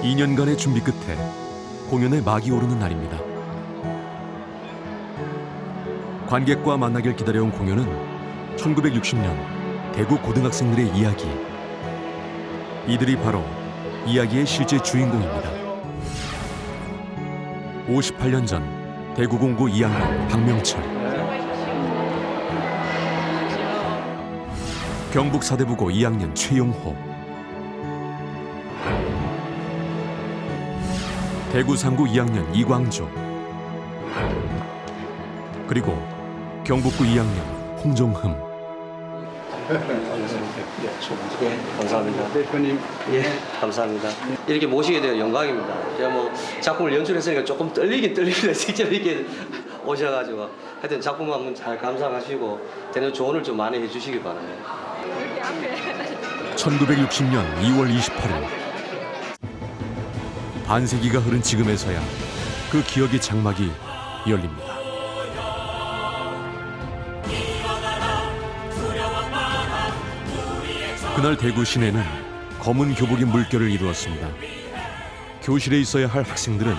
2년간의 준비 끝에 공연의 막이 오르는 날입니다. 관객과 만나길 기다려온 공연은 1960년 대구 고등학생들의 이야기. 이들이 바로 이야기의 실제 주인공입니다. 58년 전 대구공고 2학년 박명철, 경북사대부고 2학년 최용호, 대구상고 2학년 이광조, 그리고 경북고 2학년 홍종흠. 예, 감사합니다. 대표님, 예, 감사합니다. 이렇게 모시게 되어 영광입니다. 제가 뭐 작품을 연출했으니까 조금 떨리긴 떨립니다. 직접 이렇게 오셔가지고 하여튼 작품 한번 잘 감상하시고 되는 조언을 좀 많이 해주시기 바랍니다. 1960년 2월 28일 반세기가 흐른 지금에서야 그 기억의 장막이 열립니다. 그날 대구 시내는 검은 교복의 물결을 이루었습니다. 교실에 있어야 할 학생들은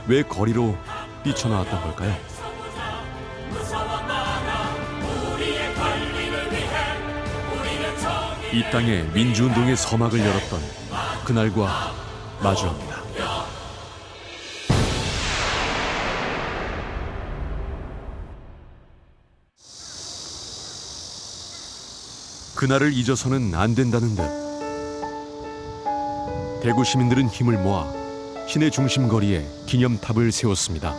왜 거리로 뛰쳐나왔던 걸까요? 이 땅에 민주운동의 서막을 열었던 그날과 마주합니다. 그날을 잊어서는 안 된다는 듯 대구 시민들은 힘을 모아 시내 중심 거리에 기념탑을 세웠습니다.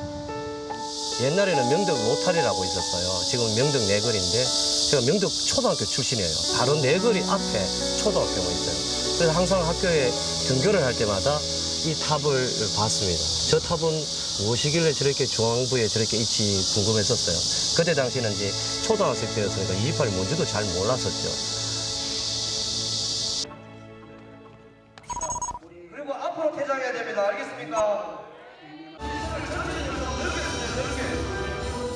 옛날에는 명덕 로타리라고 있었어요. 지금 명덕 내거리인데 제가 명덕 초등학교 출신이에요. 바로 내거리 앞에 초등학교가 있어요. 그래서 항상 학교에 등교를 할 때마다 이 탑을 봤습니다. 저 탑은 무엇이길래 저렇게 중앙부에 저렇게 있지 궁금했었어요. 그때 당시에는 이제 초등학생 때였으니까 228이 뭔지도 잘 몰랐었죠. 그리고 앞으로 퇴장해야 됩니다. 알겠습니까?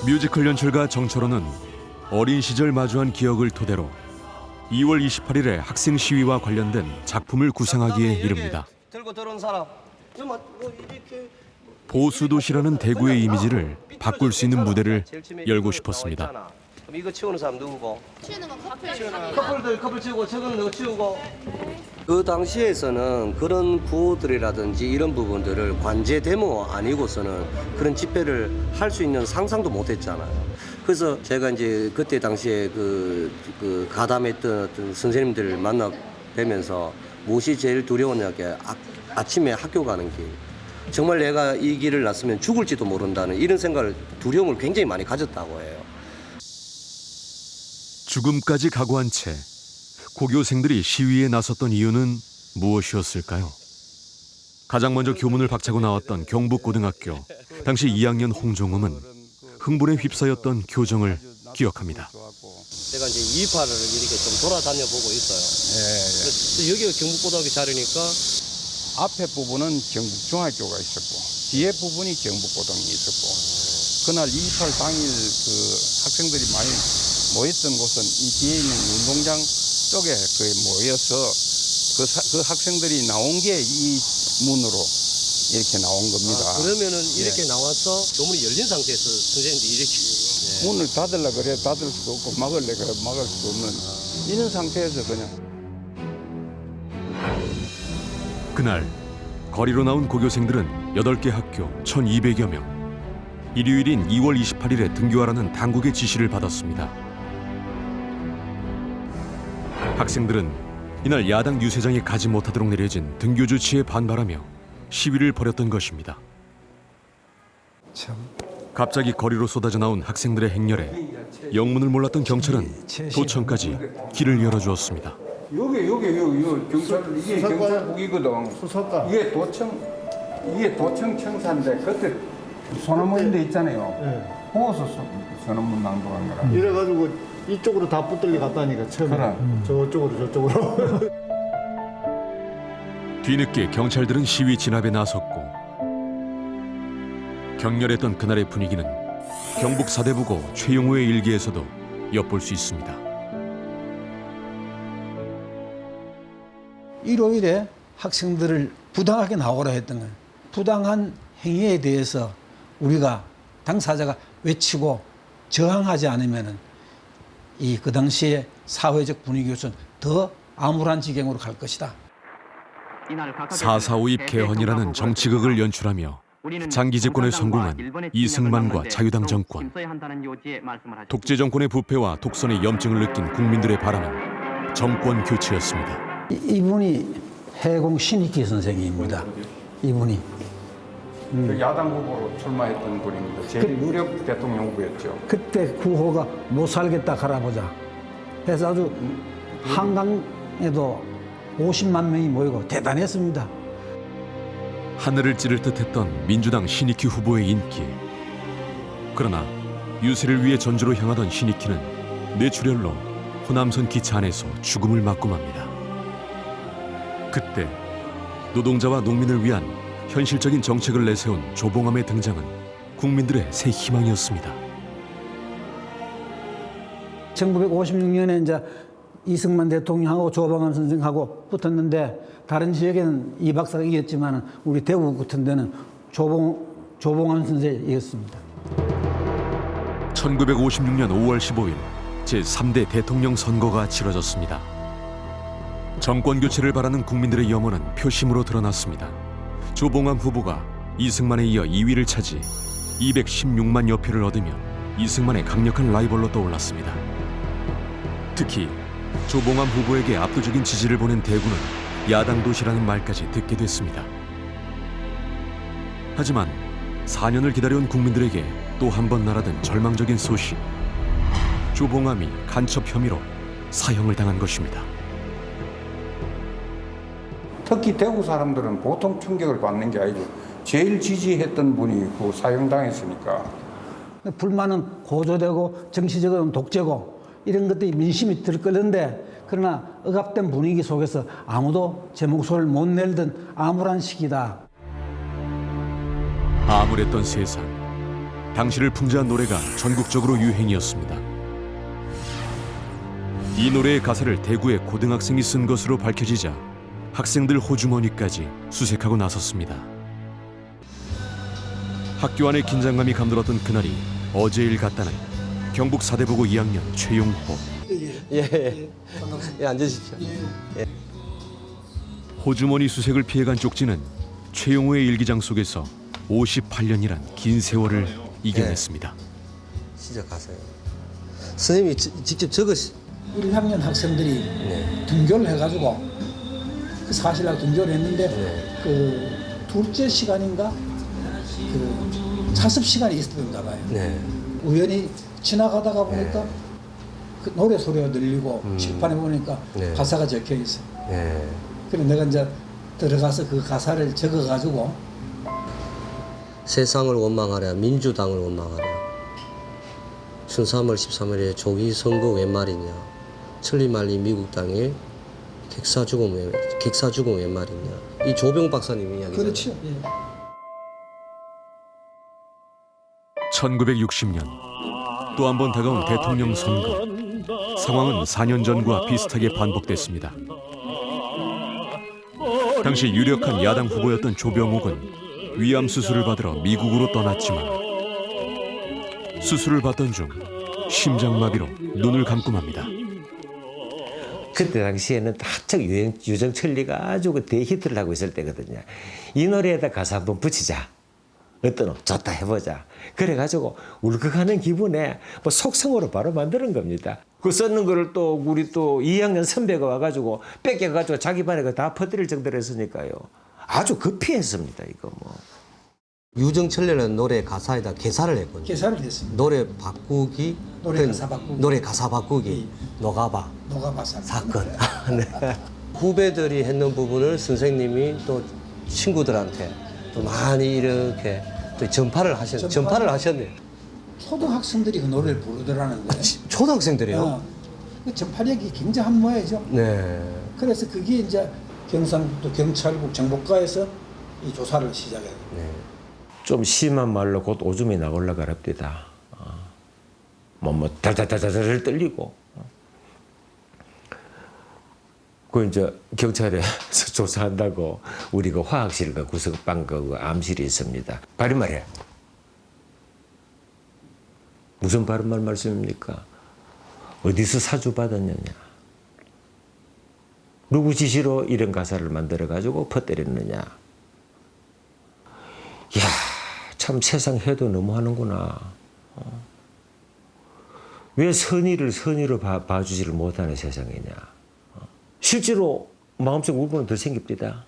뮤지컬 연출가 정철호는 어린 시절 마주한 기억을 토대로 2월 28일의 학생 시위와 관련된 작품을 구상하기에 이릅니다. 들고 들어온 사람. 이렇게 보수도시라는 대구의 이미지를 바꿀 수 있는 무대를 열고 싶었습니다. 그럼 이거 치우는 사람 누구고? 치우는 건 커플. 커플 치우고 저거는 너 치우고. 그 당시에서는 그런 구호들이라든지 이런 부분들을 관제 데모 아니고서는 그런 집회를 할 수 있는 상상도 못했잖아요. 그래서 제가 이제 그때 당시에 그 가담했던 어떤 선생님들을 만나 뵈면서 무엇이 제일 두려웠냐게 아침에 학교 가는 길. 정말 내가 이 길을 났으면 죽을지도 모른다는 이런 생각을 두려움을 굉장히 많이 가졌다고 해요. 죽음까지 각오한 채 고교생들이 시위에 나섰던 이유는 무엇이었을까요? 가장 먼저 교문을 박차고 나왔던 경북고등학교 당시 2학년 홍종음은 흥분에 휩싸였던 교정을 기억합니다. 제가 이제 228을 이렇게 좀 돌아다녀 보고 있어요. 그래서 여기가 경북고등학교 자리니까 앞에 부분은 경북중학교가 있었고 뒤에 부분이 경북고등이 있었고 그날 228 당일 그 학생들이 많이 모였던 곳은 이 뒤에 있는 운동장 쪽에 거의 모여서 그 학생들이 나온 게 이 문으로 이렇게 나온 겁니다. 그러면은 이렇게 나와서 교문이 열린 상태에서 선생님들이 이렇게 문을 닫으려 그래 닫을 수도 없고 막을래 그래 막을 수도 없는 이런 상태에서 그냥. 그날 거리로 나온 고교생들은 8개 학교 1,200여 명. 일요일인 2월 28일에 등교하라는 당국의 지시를 받았습니다. 학생들은 이날 야당 유세장에 가지 못하도록 내려진 등교 조치에 반발하며 시위를 벌였던 것입니다. 갑자기 거리로 쏟아져 나온 학생들의 행렬에 영문을 몰랐던 경찰은 도청까지 길을 열어주었습니다. 여기 경찰 이게 경찰국이거든. 수사관. 이게 도청 청사인데 그때 소나무 데 있잖아요. 예. 거기서 소나무 낭독한 거라. 이래가지고 이쪽으로 다 붙들려 갔다니까 처음에. 저쪽으로. 뒤늦게 경찰들은 시위 진압에 나섰고 격렬했던 그날의 분위기는 경북사대부고 최용호의 일기에서도 엿볼 수 있습니다. 일요일에 학생들을 부당하게 나오라 했던 거예요. 부당한 행위에 대해서 우리가 당사자가 외치고 저항하지 않으면은 그 당시에 사회적 분위기로서는 더 암울한 지경으로 갈 것이다. 4.4.5입 개헌이라는 정치극을 연출하며 장기 집권에 성공한 이승만과 자유당 정권. 독재 정권의 부패와 독선의 염증을 느낀 국민들의 바람은 정권 교체였습니다. 이분이 해공 신익희 선생입니다. 이분이. 그 야당 후보로 출마했던 분입니다. 제일 유력 대통령 후보였죠. 그때 구호가 못 살겠다 갈아보자 해서 아주 한강에도 50만 명이 모이고 대단했습니다. 하늘을 찌를 듯했던 민주당 신익희 후보의 인기. 그러나 유세를 위해 전주로 향하던 신익희는 뇌출혈로 호남선 기차 안에서 죽음을 맞고 맙니다. 그때 노동자와 농민을 위한 현실적인 정책을 내세운 조봉암의 등장은 국민들의 새 희망이었습니다. 1956년에 이제 이승만 대통령하고 조봉암 선생하고 붙었는데 다른 지역에는 이 박사가 이겼지만 우리 대구 같은 데는 조봉암 선생이 이겼습니다. 1956년 5월 15일 제3대 대통령 선거가 치러졌습니다. 정권 교체를 바라는 국민들의 염원은 표심으로 드러났습니다. 조봉암 후보가 이승만에 이어 2위를 차지 216만여 표를 얻으며 이승만의 강력한 라이벌로 떠올랐습니다. 특히 조봉암 후보에게 압도적인 지지를 보낸 대구는 야당 도시라는 말까지 듣게 됐습니다. 하지만 4년을 기다려온 국민들에게 또 한 번 날아든 절망적인 소식. 조봉암이 간첩 혐의로 사형을 당한 것입니다. 특히 대구 사람들은 보통 충격을 받는 게 아니고 제일 지지했던 분이 그 사형당했으니까. 불만은 고조되고 정치적으로는 독재고 이런 것들이 민심이 들끓는데 그러나 억압된 분위기 속에서 아무도 제 목소리를 못 내던 암울한 시기다. 암울했던 세상. 당시를 풍자한 노래가 전국적으로 유행이었습니다. 이 노래의 가사를 대구의 고등학생이 쓴 것으로 밝혀지자 학생들 호주머니까지 수색하고 나섰습니다. 학교 안의 긴장감이 감돌았던 그날이 어제 일 같다는 경북 사대부고 2학년 최용호. 예, 앉으십시오. 호주머니 수색을 피해간 쪽지는 최용호의 일기장 속에서 58년이란 긴 세월을 이겨냈습니다. 시작하세요. 선생님이 직접 적으시. 1학년 학생들이 등교를 해가지고 그 사실하고 등교를 했는데 그 둘째 시간인가 그 자습 시간이 있었던가 봐요. 우연히 지나가다가 보니까 그 노래 소리가 들리고 칠판에 보니까 가사가 적혀 있어. 그래서 내가 이제 들어가서 그 가사를 적어가지고 세상을 원망하랴 민주당을 원망하랴 춘3월 13일에 조기 선거 웬 말이냐 천리말리 미국 땅에 객사 죽음 웬 말이냐 이 조병 박사님 이야기잖아요. 그렇죠. 예. 1960년 또 한 번 다가온 대통령 선거. 상황은 4년 전과 비슷하게 반복됐습니다. 당시 유력한 야당 후보였던 조병옥은 위암 수술을 받으러 미국으로 떠났지만 수술을 받던 중 심장마비로 눈을 감고 맙니다. 그때 당시에는 한창 유정철리가 아주 그 대히트를 하고 있을 때거든요. 이 노래에다 가사 한번 붙이자. 어떤 좋다 해보자. 그래가지고 울컥하는 기분에 뭐 속성으로 바로 만드는 겁니다. 그 썼는 거를 또 우리 또 2학년 선배가 와가지고 뺏겨가지고 자기 반에 다 퍼뜨릴 정도로 했으니까요. 아주 급히 했습니다. 이거 뭐. 유정철이라는 노래 가사에다 개사를 했거든요. 개사를 했습니다. 노래 바꾸기, 노래 가사 바꾸기, 노가바 사건. 네. 후배들이 했는 부분을 선생님이 또 친구들한테 또 많이 이렇게 또 전파를 하셨네요. 초등학생들이 그 노래를 부르더라는데. 초등학생들이요? 그 전파력이 굉장한 모양이죠. 네. 그래서 그게 이제 경상북도 경찰국 정보과에서 이 조사를 시작해요. 좀 심한 말로 곧 오줌이 나올라 가랍디다. 달달달달달 떨리고. 그 이제 경찰에서 조사한다고 우리 그 화학실과 구석방 그 암실이 있습니다. 바른말이에요. 무슨 바른말 말씀입니까? 어디서 사주 받았느냐? 누구 지시로 이런 가사를 만들어 가지고 퍼뜨렸느냐? 이야, 참 세상 해도 너무 하는구나. 왜 선의를 선의로 봐주지를 못하는 세상이냐? 실제로 마음속 울분은 더 생깁니다.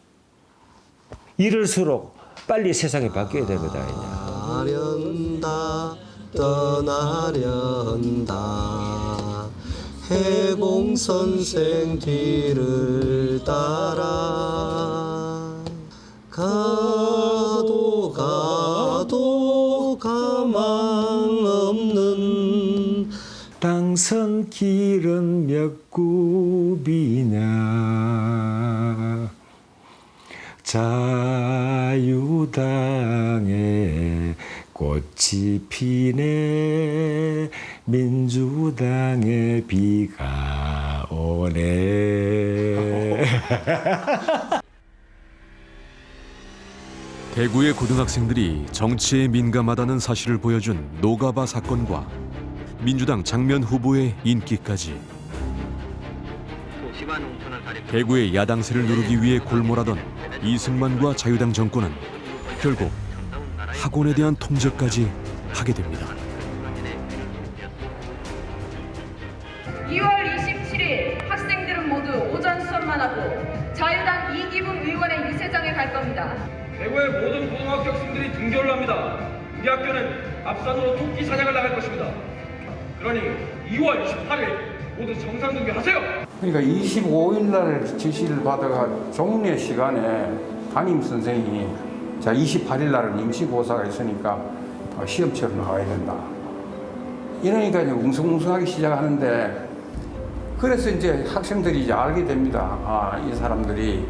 이럴수록 빨리 세상이 바뀌어야 되거든. 떠나련다 해공 선생 뒤를 따라 가도 가망 없는 땅선 길은 몇 굽이냐 자유당에 꽃이 피네 민주당에 비가 오네. 대구의 고등학생들이 정치에 민감하다는 사실을 보여준 노가바 사건과 민주당 장면 후보의 인기까지 대구의 야당세를 누르기 위해 골몰하던 이승만과 자유당 정권은 결국 학원에 대한 통제까지 하게 됩니다. 2월 27일 학생들은 모두 오전 수업만 하고 자유당 이기붕 의원의 유세장에 갈 겁니다. 대구의 모든 고등학교 학생들이 등교를 합니다. 우리 학교는 앞산으로 토끼 사냥을 나갈 것입니다. 그러니 2월 28일 모두 정상 등교하세요. 그러니까 25일 날 지시를 받아가 종례 시간에 담임 선생이 자 28일 날은 임시고사가 있으니까 시험 치러 나와야 된다. 이러니까 이제 웅성웅성하기 시작하는데 그래서 이제 학생들이 이제 알게 됩니다. 아, 이 사람들이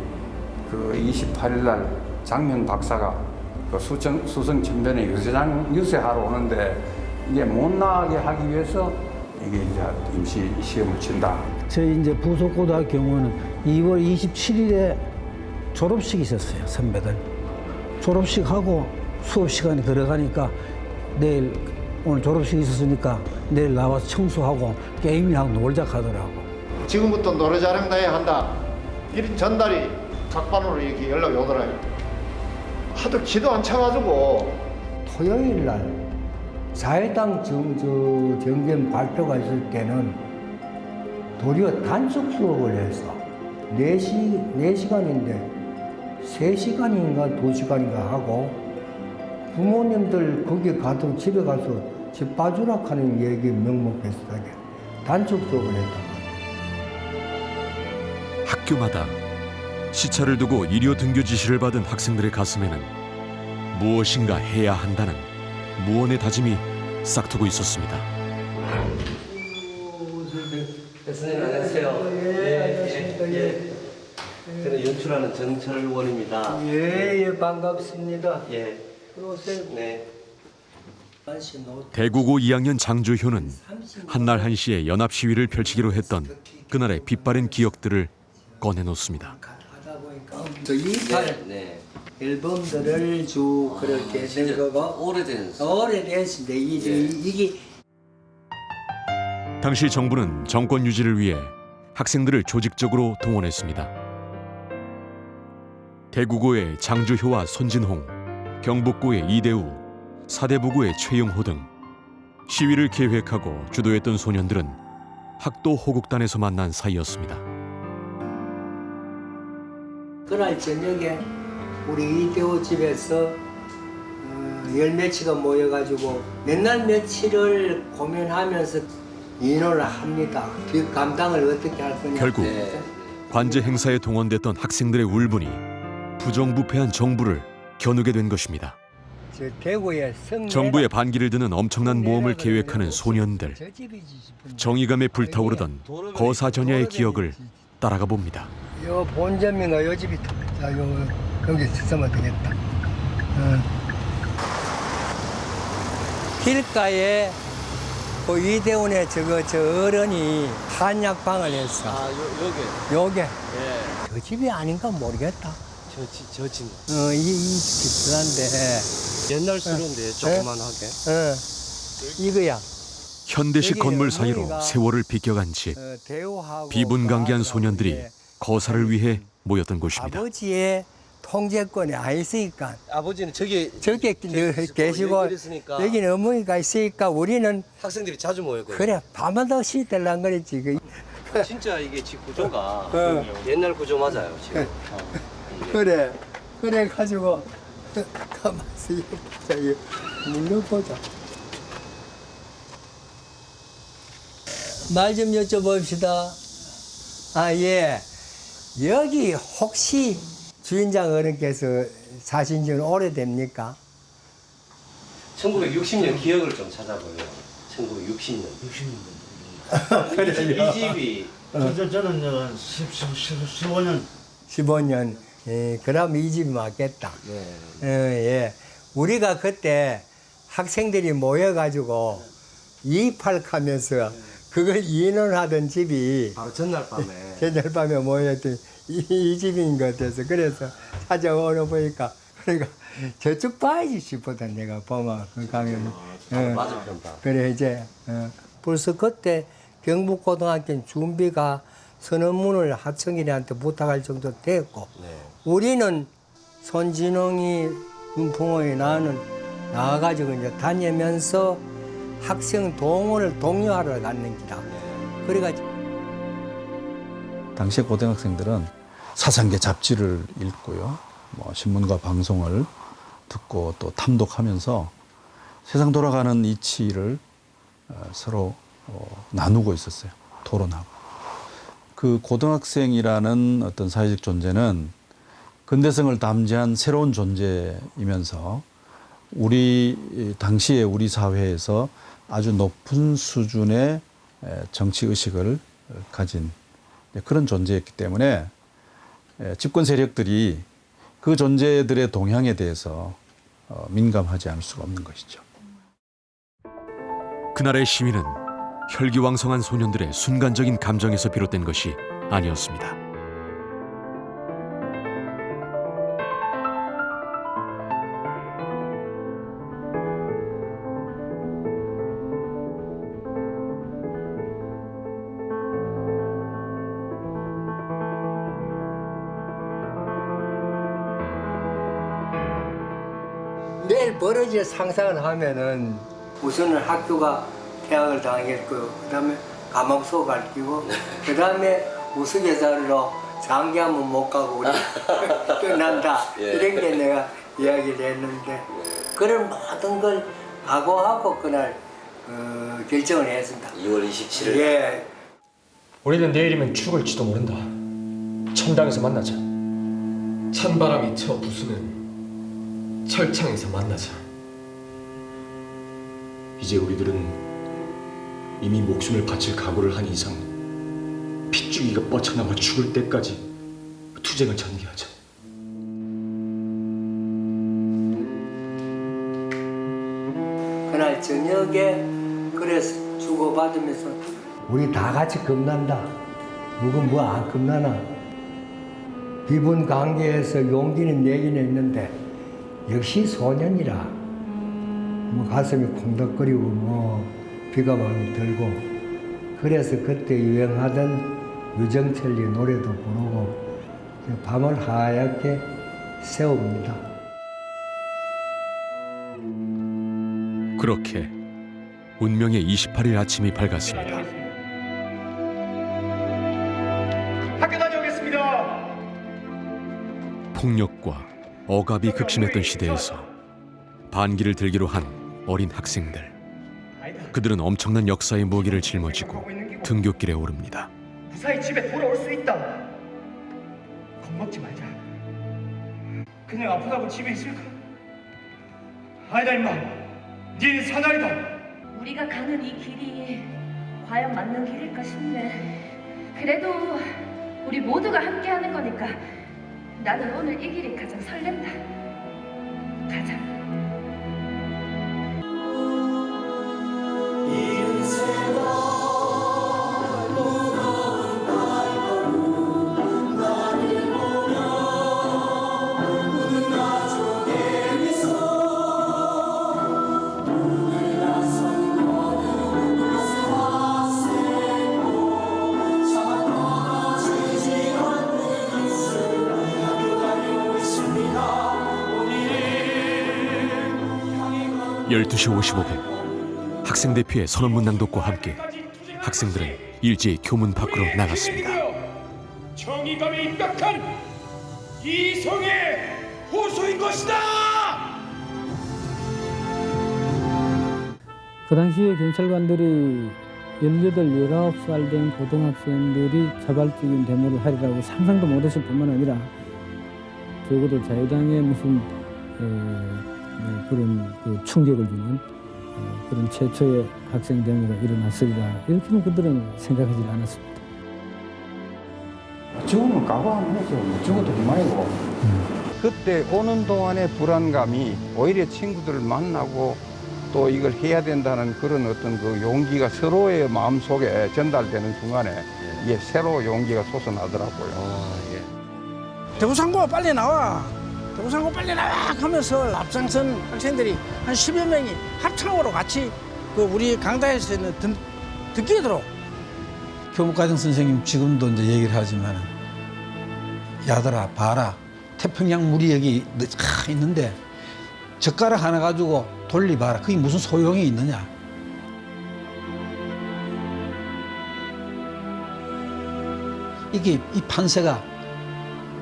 그 28일 날 장면 박사가 그 수성천변에 유세하러 오는데 이게 못 나가게 하기 위해서 이게 이제 임시 시험을 친다. 저희 이제 부속고등학교 경우는 2월 27일에 졸업식이 있었어요, 선배들. 졸업식하고 수업 시간에 들어가니까 내일 오늘 졸업식이 있었으니까 내일 나와서 청소하고 게임이나 하고 놀자 하더라고. 지금부터 노래자랑 다 해야 한다. 이 전달이 각반으로 이렇게 연락이 오더라고요. 하도 기도 안 차가지고 토요일 날 자유당 정견 발표가 있을 때는 도리어 단축 수업을 해서 4시간인데 3시간인가 2시간인가 하고 부모님들 거기 가도 집에 가서 집 봐주라 하는 얘기 명목했어요. 단축 수업을 했다고. 학교마다 시차를 두고 일요 등교 지시를 받은 학생들의 가슴에는 무엇인가 해야 한다는 무언의 다짐이 싹트고 있었습니다. 선생님 안녕하세요. 예. 저는 연출하는 정철원입니다. 예, 반갑습니다. 예. 들어오세요. 네. 대구고 2학년 장주효는 한날 한시에 연합 시위를 펼치기로 했던 그날의 빛바랜 기억들을 꺼내놓습니다. 하다 보니까 저 28 앨범들을 쭉 그렇게 된 거고 오래됐습니다. 이게 당시 정부는 정권 유지를 위해 학생들을 조직적으로 동원했습니다. 대구고의 장주효와 손진홍, 경북고의 이대우, 사대부고의 최영호 등 시위를 계획하고 주도했던 소년들은 학도 호국단에서 만난 사이였습니다. 그날 저녁에 우리 이대호 집에서 열 며칠가 모여가지고 몇 날 며칠을 고민하면서 인원을 합니다. 그 감당을 어떻게 할 거냐. 결국 관제 행사에 동원됐던 학생들의 울분이 부정부패한 정부를 겨누게 된 것입니다. 저 대구에 정부의 반기를 드는 엄청난 모험을 계획하는 소년들. 정의감에 불타오르던 거사전야의 기억을 따라가 봅니다. 요 본점인가 요 집이 자 여기 쓰면 되겠다. 길가에 그 이대원의 저 어른이 한약방을 했어. 아, 요게. 요게 예. 저 집이 아닌가 모르겠다. 저 집. 이 비슷한데. 옛날 수로인데 조그만하게. 이거야. 현대식 여기는 건물 사이로 어머니가 세월을 비껴간 집. 대우하고 비분강개한 그 소년들이 아들하고 거사를 위해 모였던 곳입니다. 아버지의 통제권이 안 있으니까 아버지는 저기 저기 계시고 여기 있으니까 여기는 어머니가 있으니까 우리는 학생들이 자주 모였거든요. 그래 밤은 더 시들란 그랬지. 진짜 이게 집 구조가 어. 옛날 구조 맞아요, 지금. 그래 가지고 가만있어 보자. 눌러보자. 말 좀 여쭤봅시다. 아, 예. 여기 혹시 주인장 어른께서 사신 지는 오래됩니까? 1960년 기억을 좀 찾아보요. 1960년. 그래요? 이 집이 저는 15년 15년. 예, 그럼 이 집이 맞겠다. 네. 예. 우리가 그때 학생들이 모여가지고 이팔하면서 그걸 인원하던 집이 바로 전날 밤에 저녁 밤에 모였더니 이 집인 것 같아서 그래서 찾아오러 보니까 그러니까 저쪽 봐야지 싶거든 내가 보면 그 가면 맞은편 봐. 그래 이제 벌써 그때 경북고등학교 준비가 선언문을 하청일한테 부탁할 정도 됐고 네. 우리는 손진홍이 윤풍호이 나는 나와가지고 이제 다니면서 학생 동원을 독려하러 갔는 기다. 그래가지고 당시 고등학생들은 사상계 잡지를 읽고요, 뭐 신문과 방송을 듣고 또 탐독하면서 세상 돌아가는 이치를 서로 나누고 있었어요. 토론하고. 그 고등학생이라는 어떤 사회적 존재는 근대성을 담지한 새로운 존재이면서 우리 당시에 우리 사회에서 아주 높은 수준의 정치 의식을 가진 그런 존재였기 때문에 집권 세력들이 그 존재들의 동향에 대해서 민감하지 않을 수가 없는 것이죠. 그날의 시위는 혈기왕성한 소년들의 순간적인 감정에서 비롯된 것이 아니었습니다. 내일 벌어질 상상을 하면은 우선은 학교가 퇴학을 당했고 그다음에 감옥소 갈 끼고 그다음에 우스갯소리로 장기하면 못 가고 우리 끝난다 예. 이런 게 내가 이야기를 했는데 그런 모든 걸 각오하고 그날 결정을 했습니다. 2월 27일. 예. 우리는 내일이면 죽을지도 모른다. 천당에서 만나자. 찬바람이 쳐 부수는 철창에서 만나자. 이제 우리들은 이미 목숨을 바칠 각오를 한 이상 핏줄기가 뻗쳐나와 죽을 때까지 투쟁을 전개하자. 그날 저녁에 그래서 주고받으면서 우리 다 같이 겁난다. 누구 뭐 안 겁나나. 기분 관계에서 용기는 내긴 했는데 역시 소년이라 뭐 가슴이 콩닥거리고 뭐 비가 많이 들고 그래서 그때 유행하던 유정철리 노래도 부르고 밤을 하얗게 세웁니다. 그렇게 운명의 28일 아침이 밝았습니다. 학교 다녀오겠습니다. 폭력과 억압이 극심했던 시대에서 반기를 들기로 한 어린 학생들. 그들은 엄청난 역사의 무게를 짊어지고 등굣길에 오릅니다. 무사히 집에 돌아올 수 있다. 겁먹지 말자. 그냥 아프다고 집에 있을까? 아니다 임마. 네 사나이다. 우리가 가는 이 길이 과연 맞는 길일까 싶네. 그래도 우리 모두가 함께하는 거니까 나는 오늘 이 길이 가장 설렌다. 가자. 이은 12시 55분 학생 대표의 선언문 낭독과 함께 학생들은 일제히 교문 밖으로 나갔습니다. 정의감에 입각한 이성의 호소인 것이다. 그 당시에 경찰관들이 18, 19살 된 고등학생들이 자발적인 데모를 하리라고 상상도 못했을 뿐만 아니라 적어도 자유당의 무슨 그런 그 충격을 주는 그런 최초의 학생 데모가 일어났으리라 이렇게는 그들은 생각하지 않았습니다. 죽으면 각오하면 되죠. 죽어도 그만이고. 그때 오는 동안의 불안감이 오히려 친구들을 만나고 또 이걸 해야 된다는 그런 어떤 그 용기가 서로의 마음속에 전달되는 순간에 이게 새로 용기가 솟아나더라고요. 대구상고 빨리 나와. 대구상고 빨리 나와 하면서 앞장선 학생들이 한 10여 명이 합창으로 같이 그 우리 강다에서 듣기도록 교육과정 선생님 지금도 이제 얘기를 하지만 야들아 봐라 태평양 물이 여기 있는데 젓가락 하나 가지고 돌리봐라. 그게 무슨 소용이 있느냐. 이게 이 판세가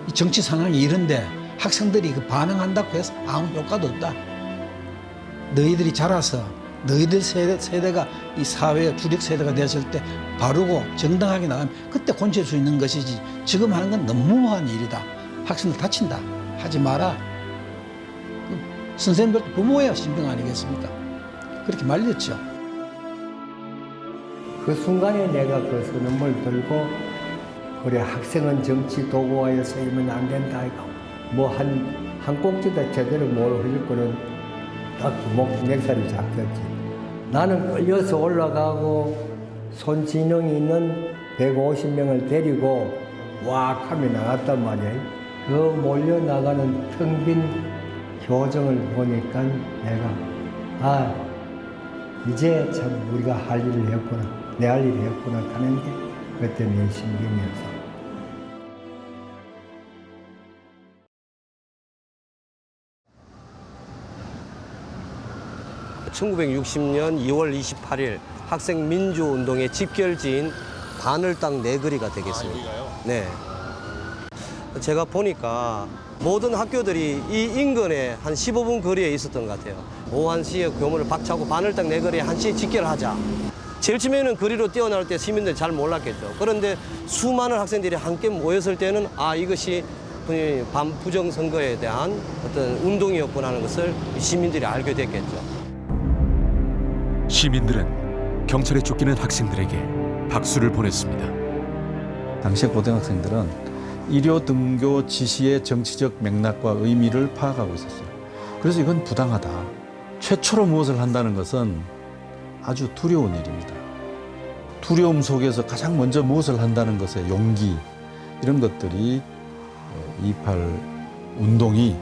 이 정치 상황이 이런데 학생들이 그 반응한다고 해서 아무 효과도 없다. 너희들이 자라서 너희들 세대가 이 사회의 주력 세대가 됐을 때 바르고 정당하게 나가면 그때 고칠 수 있는 것이지 지금 하는 건 너무한 일이다. 학생들 다친다. 하지 마라. 선생님들도 부모의 심정 아니겠습니까? 그렇게 말렸죠. 그 순간에 내가 그 선언문을 들고 그래 학생은 정치 도구화에 쓰이면 안 된다 이거 뭐 한 꼭지도 제대로 못 흘릴 거는 딱 맥살이 잡혔지. 나는 끌려서 올라가고 손진영이 있는 150명을 데리고 왁 하며 나갔단 말이야. 그 몰려나가는 텅 빈 표정을 보니까 내가 이제 참 우리가 할 일을 했구나 내 할 일을 했구나 하는 게 그때 내 심경이었어. 1960년 2월 28일 학생 민주운동의 집결지인 바늘땅 내거리가 되겠습니다. 네. 제가 보니까 모든 학교들이 이 인근에 한 15분 거리에 있었던 것 같아요. 오후 1시에 교문을 박차고 바늘땅 내거리에 1시에 집결하자. 제일 처음에는 거리로 뛰어나올 때 시민들이 잘 몰랐겠죠. 그런데 수많은 학생들이 함께 모였을 때는 이것이 반부정선거에 대한 어떤 운동이었구나 하는 것을 시민들이 알게 됐겠죠. 시민들은 경찰에 쫓기는 학생들에게 박수를 보냈습니다. 당시의 고등학생들은 일요 등교 지시의 정치적 맥락과 의미를 파악하고 있었어요. 그래서 이건 부당하다. 최초로 무엇을 한다는 것은 아주 두려운 일입니다. 두려움 속에서 가장 먼저 무엇을 한다는 것의 용기, 이런 것들이 2.28 운동이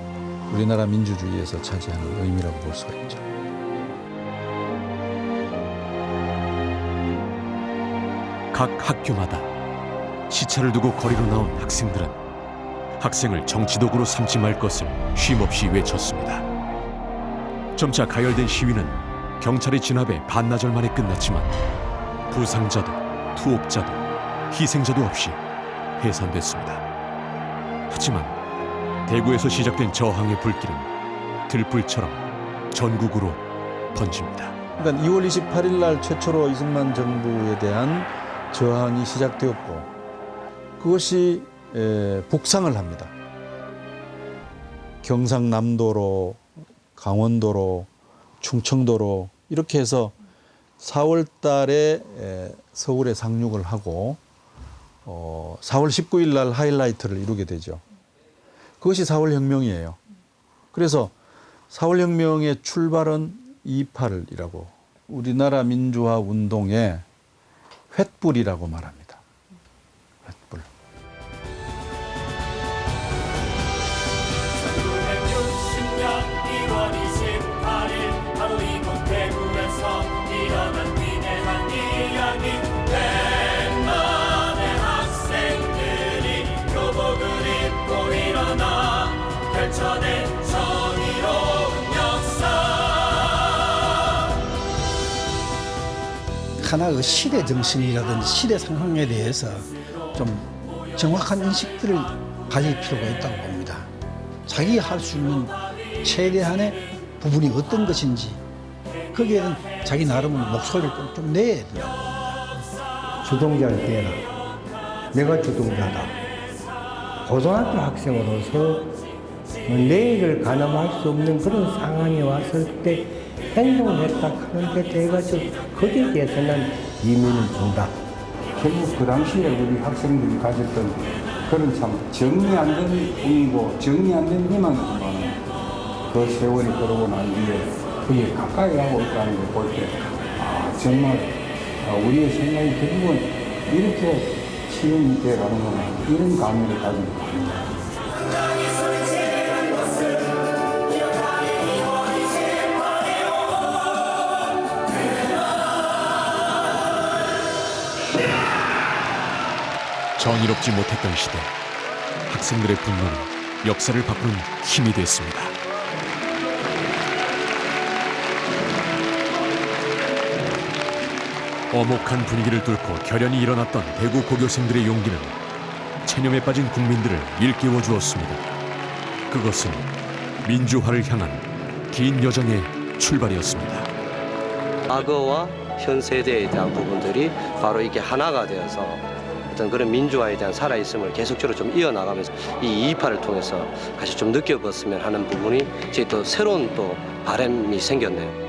우리나라 민주주의에서 차지하는 의미라고 볼 수가 있죠. 각 학교마다 시차를 두고 거리로 나온 학생들은 학생을 정치도구로 삼지 말 것을 쉼없이 외쳤습니다. 점차 가열된 시위는 경찰의 진압에 반나절 만에 끝났지만 부상자도 투옥자도 희생자도 없이 해산됐습니다. 하지만 대구에서 시작된 저항의 불길은 들불처럼 전국으로 번집니다. 그러니까 2월 28일 날 최초로 이승만 정부에 대한 저항이 시작되었고 그것이 북상을 합니다. 경상남도로, 강원도로, 충청도로 이렇게 해서 4월 달에 서울에 상륙을 하고 4월 19일 날 하이라이트를 이루게 되죠. 그것이 4월 혁명이에요. 그래서 4월 혁명의 출발은 2.28이라고 우리나라 민주화 운동의 횃불이라고 말합니다. 횃불. 1960년 2월 28일 바로 이곳 대구에서 일어난 위대한 이야기. 100만의 학생들이 교복을 입고 일어나 펼쳐낸 정의로운 역사. 하나의 시대 정신이라든지 시대 상황에 대해서 좀 정확한 인식들을 가질 필요가 있다고 봅니다. 자기가 할 수 있는 최대한의 부분이 어떤 것인지 거기에는 자기 나름의 목소리를 좀 내야 된다고 봅니다. 주동자를 대라. 내가 주동자다. 고등학교 학생으로서 내일을 가늠할 수 없는 그런 상황이 왔을 때 행동을 했다 하는데 내가 거기에 대해서는 의미를 준다. 결국 그 당시에 우리 학생들이 가졌던 그런 참 정리 안 된 꿈이고 정리 안 된 희망이지만 그 세월이 흐르고 난 뒤에 그게 가까이 가고 있다는 걸 볼 때 정말 우리의 생각이 결국은 이렇게 실현이 돼가는구나 이런 감회를 가지고 있습니다. 정의롭지 못했던 시대, 학생들의 분노는 역사를 바꾸는 힘이 됐습니다. 엄혹한 분위기를 뚫고 결연히 일어났던 대구 고교생들의 용기는 체념에 빠진 국민들을 일깨워 주었습니다. 그것은 민주화를 향한 긴 여정의 출발이었습니다. 과거와 현 세대에 대한 부분들이 바로 이게 하나가 되어서 어떤 그런 민주화에 대한 살아있음을 계속적으로 좀 이어나가면서 이 228을 통해서 다시 좀 느껴봤으면 하는 부분이 제 또 새로운 또 바람이 생겼네요.